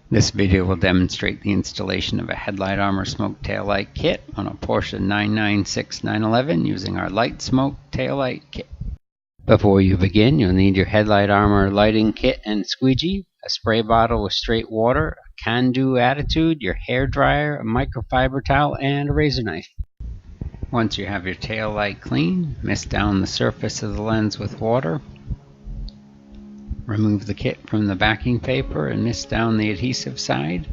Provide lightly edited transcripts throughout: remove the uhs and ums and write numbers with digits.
This video will demonstrate the installation of a Headlight Armor Smoked Taillight Kit on a Porsche 996 911 using our Light Smoked Taillight Kit. Before you begin, you'll need your Headlight Armor lighting kit and squeegee, a spray bottle with straight water, a can-do attitude, your hair dryer, a microfiber towel, and a razor knife. Once you have your tail light clean, mist down the surface of the lens with water. Remove the kit from the backing paper and mist down the adhesive side.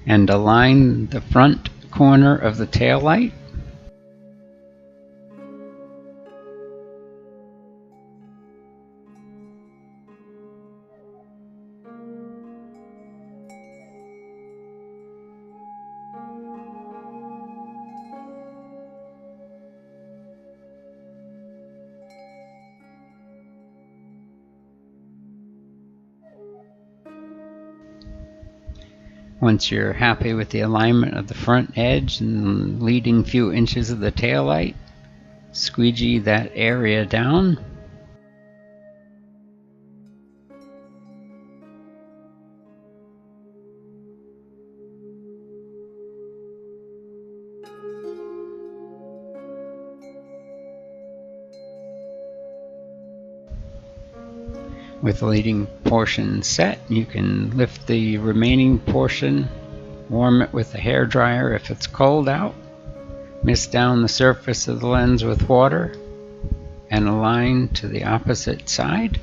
And align the front corner of the tail light. Once you're happy with the alignment of the front edge and leading few inches of the tail light, squeegee that area down. With the leading portion set, you can lift the remaining portion, warm it with a hair dryer if it's cold out, mist down the surface of the lens with water, and align to the opposite side.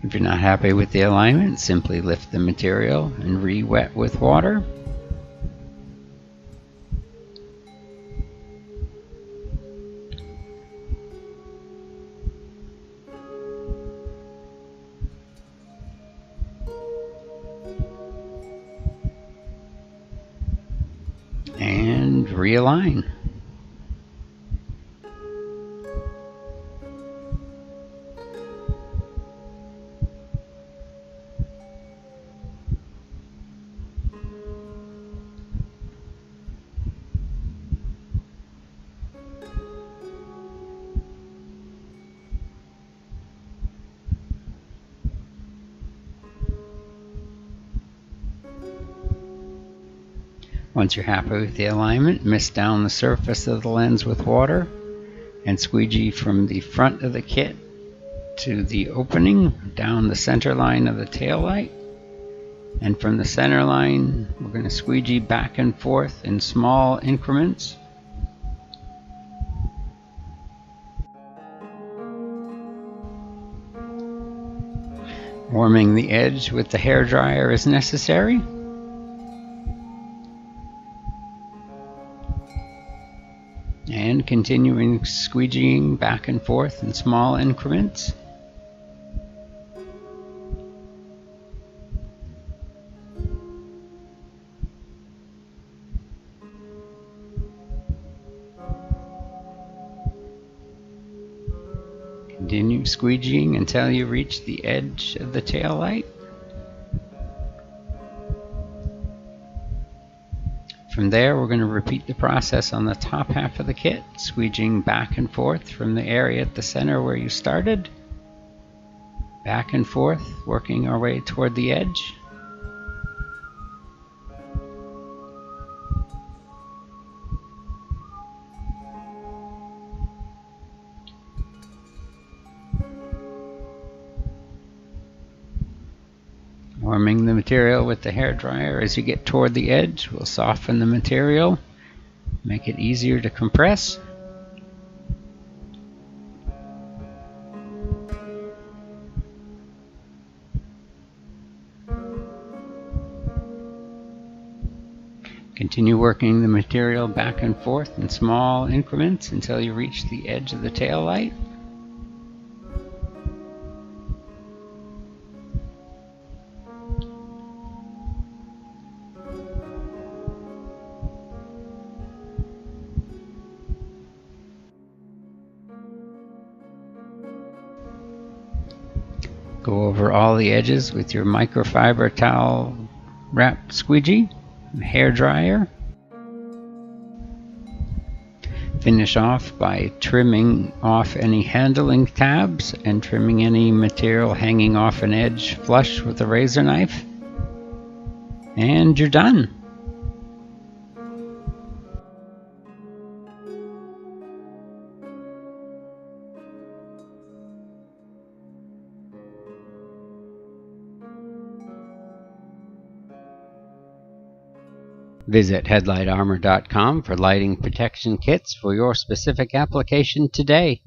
If you're not happy with the alignment, simply lift the material and re-wet with water. And realign. Once you're happy with the alignment, mist down the surface of the lens with water and squeegee from the front of the kit to the opening down the center line of the tail light. And from the center line, we're going to squeegee back and forth in small increments. Warming the edge with the hair dryer is necessary. And continuing squeegeeing back and forth in small increments. Continue squeegeeing until you reach the edge of the tail light. From there, we're going to repeat the process on the top half of the kit, squeegeeing back and forth from the area at the center where you started, back and forth, working our way toward the edge. Warming the material with the hair dryer as you get toward the edge will soften the material, make it easier to compress. Continue working the material back and forth in small increments until you reach the edge of the tail light. Go over all the edges with your microfiber towel wrap squeegee, hair dryer. Finish off by trimming off any handling tabs and trimming any material hanging off an edge flush with a razor knife. And you're done. Visit headlightarmor.com for lighting protection kits for your specific application today.